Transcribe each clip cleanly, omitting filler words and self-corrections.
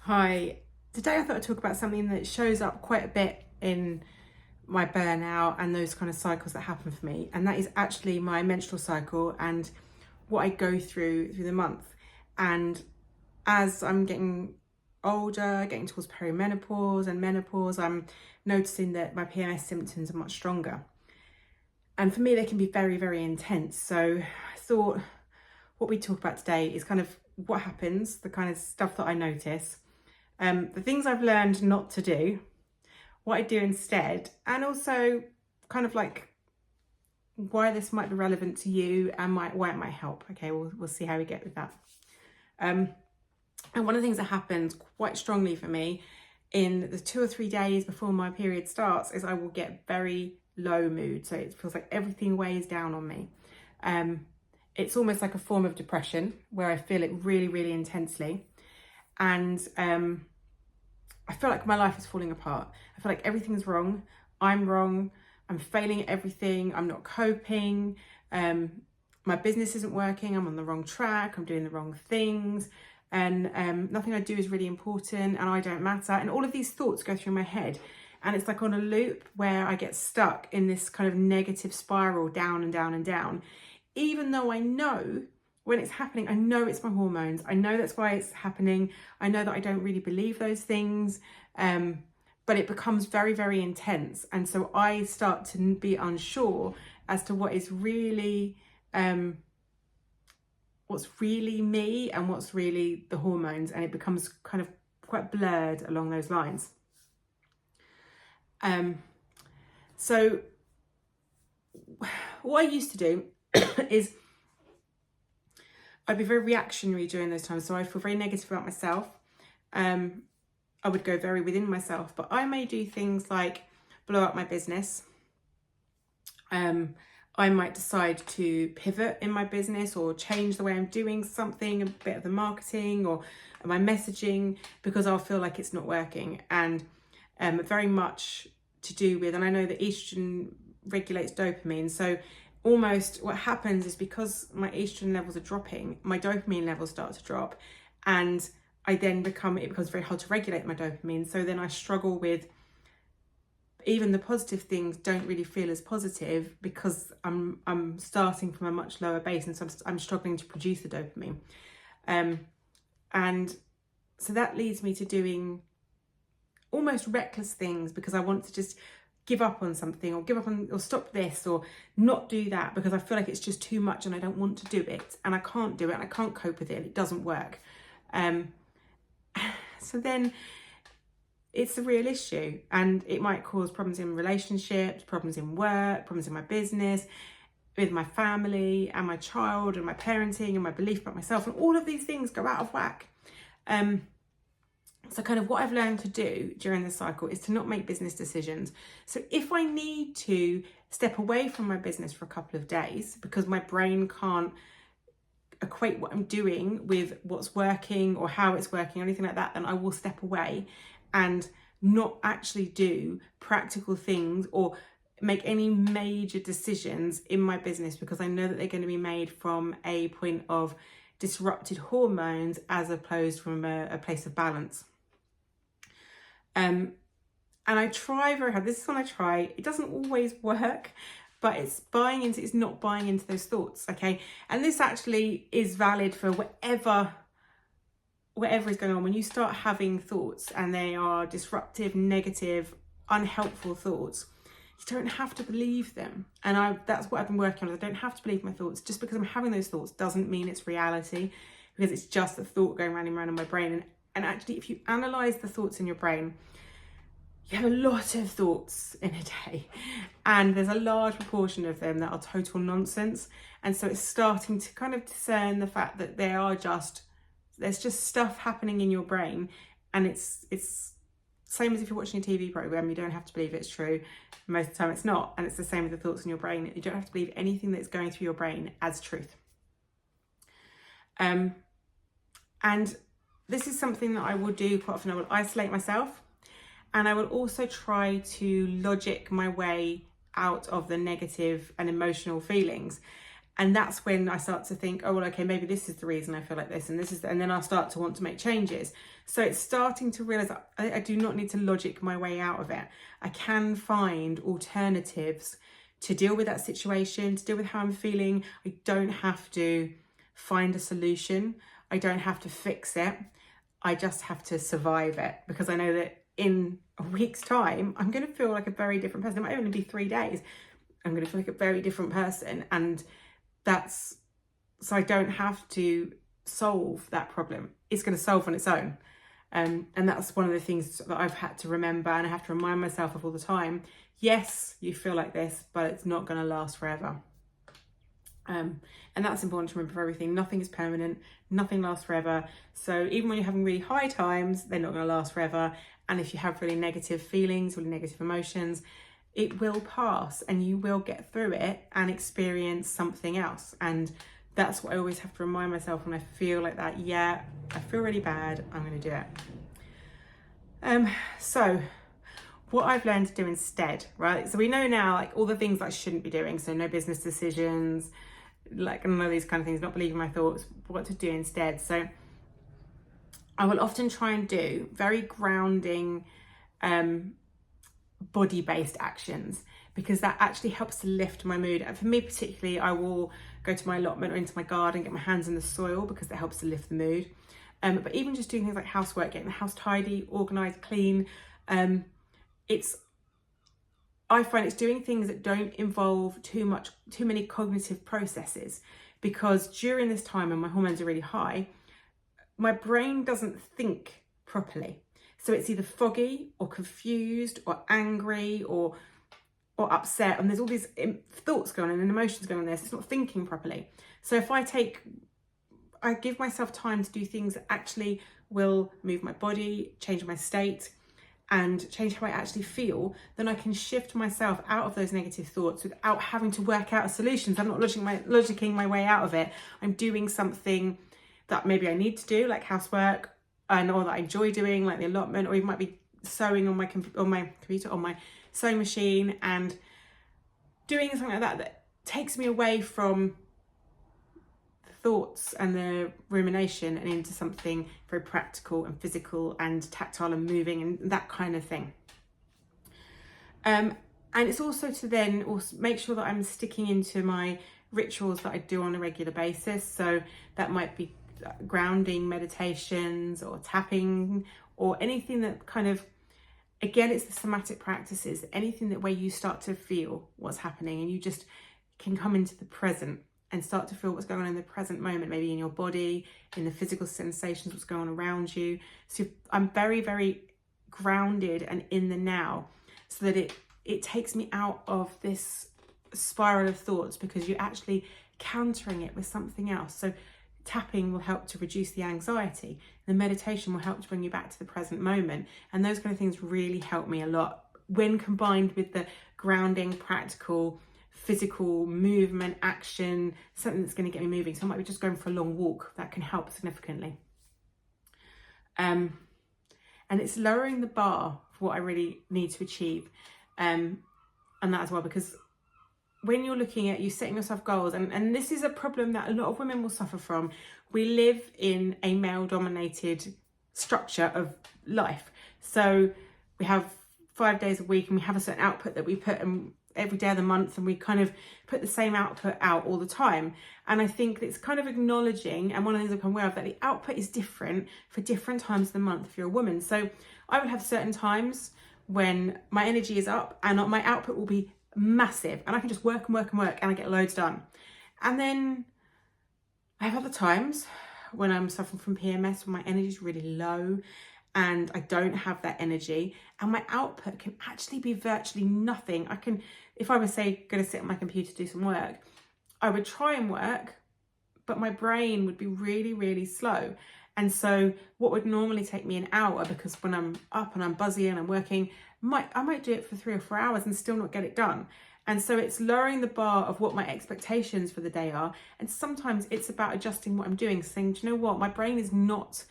Hi, today I thought I'd talk about something that shows up quite a bit in my burnout and those kind of cycles that happen for me, and that is actually my menstrual cycle and what I go through the month. And as I'm getting older, getting towards perimenopause and menopause, I'm noticing that my PMS symptoms are much stronger. And for me, they can be very, very intense. So I thought what we talk about today is kind of what happens, the kind of stuff that I notice, the things I've learned not to do, what I do instead, and also kind of like why this might be relevant to you and why it might help. Okay, we'll see how we get with that. And one of the things that happens quite strongly for me in the 2 or 3 days before my period starts is I will get very low mood. So it feels like everything weighs down on me. It's almost like a form of depression where I feel it really, really intensely. And I feel like my life is falling apart. I feel like everything's wrong. I'm wrong. I'm failing at everything. I'm not coping. My business isn't working. I'm on the wrong track. I'm doing the wrong things. And nothing I do is really important and I don't matter. And all of these thoughts go through my head. And it's like on a loop where I get stuck in this kind of negative spiral down and down and down. Even though I know when it's happening, I know it's my hormones. I know that's why it's happening. I know that I don't really believe those things, but it becomes very, very intense. And so I start to be unsure as to what is really, what's really me and what's really the hormones. And it becomes kind of quite blurred along those lines. So what I used to do is I'd be very reactionary during those times. So I feel very negative about myself. I would go very within myself, but I may do things like blow up my business. I might decide to pivot in my business or change the way I'm doing something, a bit of the marketing or my messaging, because I'll feel like it's not working. And very much to do with, and I know that estrogen regulates dopamine. So almost what happens is because my estrogen levels are dropping, my dopamine levels start to drop. And it becomes very hard to regulate my dopamine. So then I struggle with even the positive things don't really feel as positive because I'm starting from a much lower base. And so I'm struggling to produce the dopamine. And so that leads me to doing almost reckless things because I want to just give up on something or give up on or stop this or not do that because I feel like it's just too much and I don't want to do it and I can't do it and I can't cope with it and it doesn't work. So then it's a real issue and it might cause problems in relationships, problems in work, problems in my business, with my family and my child and my parenting and my belief about myself, and all of these things go out of whack. So kind of what I've learned to do during this cycle is to not make business decisions. So if I need to step away from my business for a couple of days because my brain can't equate what I'm doing with what's working or how it's working or anything like that, then I will step away and not actually do practical things or make any major decisions in my business because I know that they're going to be made from a point of disrupted hormones as opposed from a place of balance. And I try very hard. This is when I try. It doesn't always work, but it's not buying into those thoughts, okay? And this actually is valid for whatever is going on. When you start having thoughts and they are disruptive, negative, unhelpful thoughts, you don't have to believe them. And that's what I've been working on. I don't have to believe my thoughts. Just because I'm having those thoughts doesn't mean it's reality, because it's just a thought going round and round in my brain. And actually, if you analyze the thoughts in your brain, you have a lot of thoughts in a day, and there's a large proportion of them that are total nonsense. And so it's starting to kind of discern the fact that there's just stuff happening in your brain, and it's same as if you're watching a TV program. You don't have to believe it's true. Most of the time it's not. And it's the same with the thoughts in your brain. You don't have to believe anything that's going through your brain as truth. And this is something that I will do quite often. I will isolate myself, and I will also try to logic my way out of the negative and emotional feelings. And that's when I start to think, oh, well, okay, maybe this is the reason I feel like this, and and then I'll start to want to make changes. So it's starting to realize I do not need to logic my way out of it. I can find alternatives to deal with that situation, to deal with how I'm feeling. I don't have to find a solution. I don't have to fix it. I just have to survive it, because I know that in a week's time, I'm going to feel like a very different person. It might only be 3 days. I'm going to feel like a very different person. And so I don't have to solve that problem. It's going to solve on its own. And that's one of the things that I've had to remember, and I have to remind myself of all the time. Yes, you feel like this, but it's not going to last forever. And that's important to remember for everything. Nothing is permanent, nothing lasts forever. So even when you're having really high times, they're not going to last forever. And if you have really negative feelings, really negative emotions, it will pass, and you will get through it and experience something else. And that's what I always have to remind myself when I feel like that. Yeah, I feel really bad, I'm going to do it. So what I've learned to do instead, right? So we know now, like, all the things that I shouldn't be doing. So no business decisions, like none of these kind of things, not believing my thoughts, what to do instead. So I will often try and do very grounding, body-based actions, because that actually helps to lift my mood. And for me particularly, I will go to my allotment or into my garden, get my hands in the soil, because it helps to lift the mood. But even just doing things like housework, getting the house tidy, organised, clean, I find it's doing things that don't involve too many cognitive processes, because during this time when my hormones are really high, my brain doesn't think properly. So it's either foggy or confused or angry or upset, and there's all these thoughts going on and emotions going on there, so it's not thinking properly. So if I give myself time to do things that actually will move my body, change my state, and change how I actually feel, then I can shift myself out of those negative thoughts without having to work out solutions. I'm not logicking my way out of it. I'm doing something that maybe I need to do, like housework, or that I enjoy doing, like the allotment, or even might be sewing on my computer, on my sewing machine, and doing something like that takes me away from the thoughts and the rumination and into something very practical and physical and tactile and moving and that kind of thing. And it's also to then also make sure that I'm sticking into my rituals that I do on a regular basis. So that might be grounding meditations or tapping, or anything that kind of, again, it's the somatic practices, anything that where you start to feel what's happening and you just can come into the present and start to feel what's going on in the present moment, maybe in your body, in the physical sensations, what's going on around you. So I'm very, very grounded and in the now, so that it takes me out of this spiral of thoughts, because you're actually countering it with something else. So tapping will help to reduce the anxiety. The meditation will help to bring you back to the present moment. And those kind of things really help me a lot when combined with the grounding, practical, physical movement, action, something that's going to get me moving. So I might be just going for a long walk. That can help significantly. And it's lowering the bar for what I really need to achieve. And that as well, because when you're looking at you setting yourself goals, and this is a problem that a lot of women will suffer from. We live in a male-dominated structure of life. So we have 5 days a week, and we have a certain output that we put in every day of the month, and we kind of put the same output out all the time. And I think it's kind of acknowledging, and one of the things I'm aware of, that the output is different for different times of the month if you're a woman. So I would have certain times when my energy is up and my output will be massive, and I can just work and work and work, and I get loads done. And then I have other times when I'm suffering from PMS, when my energy is really low and I don't have that energy, and my output can actually be virtually nothing. I can, if I was, say, going to sit on my computer to do some work, I would try and work, but my brain would be really, really slow. And so what would normally take me an hour, because when I'm up and I'm buzzy and I'm working, I might do it for 3 or 4 hours and still not get it done. And so it's lowering the bar of what my expectations for the day are. And sometimes it's about adjusting what I'm doing, saying, do you know what, my brain is not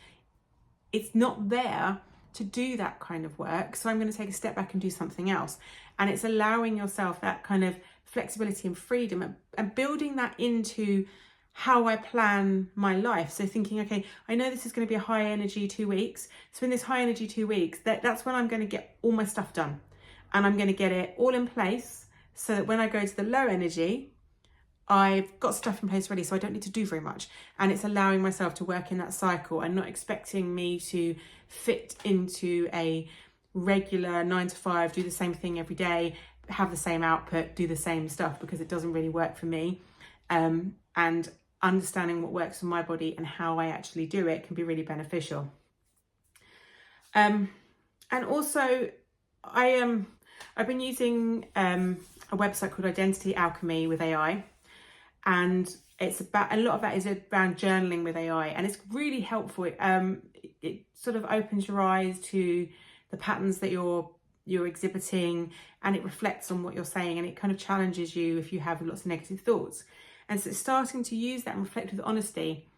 there to do that kind of work. So I'm going to take a step back and do something else. And it's allowing yourself that kind of flexibility and freedom, and building that into how I plan my life. So thinking, okay, I know this is going to be a high energy 2 weeks. So in this high energy 2 weeks, that's when I'm going to get all my stuff done, and I'm going to get it all in place so that when I go to the low energy, I've got stuff in place ready, so I don't need to do very much. And it's allowing myself to work in that cycle and not expecting me to fit into a regular 9 to 5, do the same thing every day, have the same output, do the same stuff, because it doesn't really work for me. And understanding what works for my body and how I actually do it can be really beneficial. And also, I've been using a website called Identity Alchemy with AI, and it's about, a lot of that is around journaling with AI, and it's really helpful. It sort of opens your eyes to the patterns that you're exhibiting, and it reflects on what you're saying, and it kind of challenges you if you have lots of negative thoughts. And so it's starting to use that and reflect with honesty.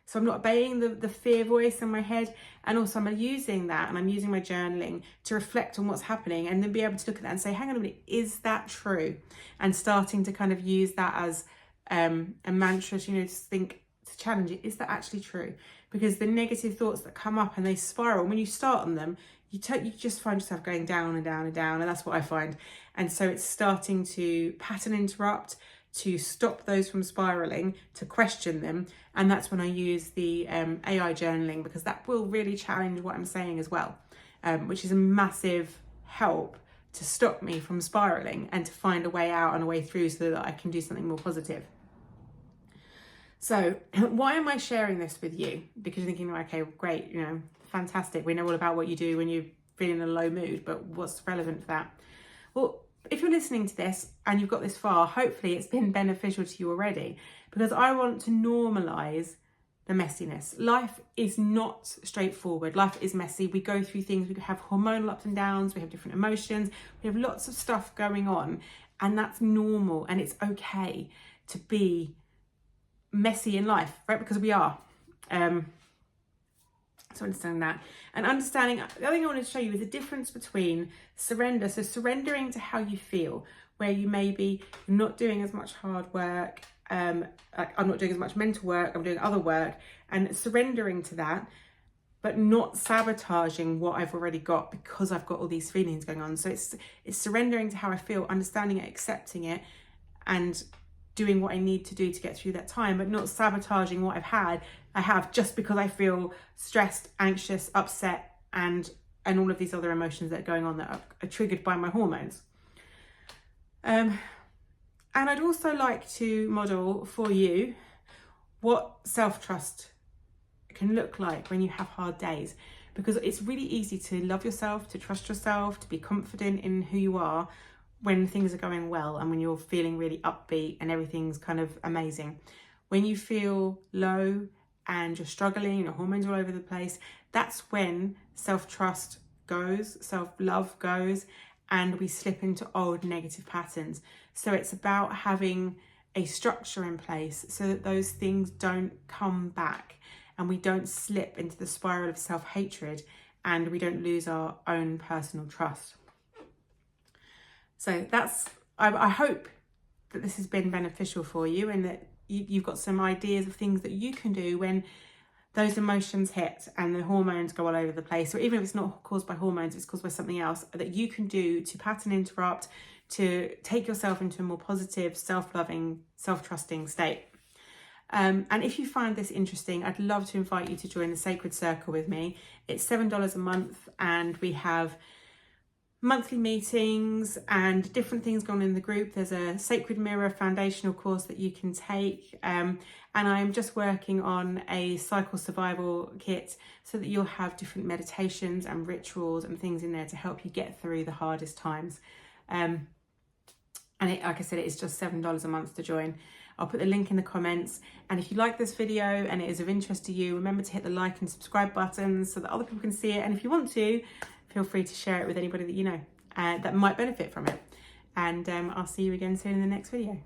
So I'm not obeying the fear voice in my head, and also I'm using that, and I'm using my journaling to reflect on what's happening, and then be able to look at that and say, hang on a minute, is that true? And starting to kind of use that as a mantra, to think, to challenge it. Is that actually true? Because the negative thoughts that come up and they spiral, when you start on them, you just find yourself going down and down and down, and that's what I find. And so it's starting to pattern interrupt, to stop those from spiraling, to question them. And that's when I use the AI journaling, because that will really challenge what I'm saying as well, which is a massive help to stop me from spiraling and to find a way out and a way through so that I can do something more positive. So why am I sharing this with you? Because you're thinking, okay, great, fantastic. We know all about what you do when you're feeling in a low mood, but what's relevant for that? Well, if you're listening to this and you've got this far, hopefully it's been beneficial to you already, because I want to normalize the messiness. Life is not straightforward. Life is messy. We go through things. We have hormonal ups and downs. We have different emotions. We have lots of stuff going on, and that's normal, and it's okay to be messy in life, right? Because we are. So understanding that, and understanding, the other thing I wanted to show you is the difference between surrender. So surrendering to how you feel, where you maybe not doing as much hard work, like I'm not doing as much mental work, I'm doing other work, and surrendering to that, but not sabotaging what I've already got because I've got all these feelings going on. So it's surrendering to how I feel, understanding it, accepting it, and doing what I need to do to get through that time, but not sabotaging what I have just because I feel stressed, anxious, upset, and all of these other emotions that are going on that are triggered by my hormones. And I'd also like to model for you what self-trust can look like when you have hard days, because it's really easy to love yourself, to trust yourself, to be confident in who you are when things are going well and when you're feeling really upbeat and everything's kind of amazing. When you feel low and you're struggling, your hormones are all over the place, that's when self-trust goes, self-love goes, and we slip into old negative patterns. So it's about having a structure in place so that those things don't come back and we don't slip into the spiral of self-hatred and we don't lose our own personal trust. So I hope that this has been beneficial for you, and that you've got some ideas of things that you can do when those emotions hit and the hormones go all over the place, or even if it's not caused by hormones, it's caused by something else, that you can do to pattern interrupt, to take yourself into a more positive, self-loving, self-trusting state. And if you find this interesting, I'd love to invite you to join the Sacred Circle with me. It's $7 a month, and we have monthly meetings and different things going on in the group. There's a Sacred Mirror foundational course that you can take, and I'm just working on a cycle survival kit so that you'll have different meditations and rituals and things in there to help you get through the hardest times. And like I said, it is just $7 a month to join. I'll put the link in the comments, and if you like this video and it is of interest to you, remember to hit the like and subscribe buttons so that other people can see it, and if you want to, feel free to share it with anybody that you know that might benefit from it. And I'll see you again soon in the next video.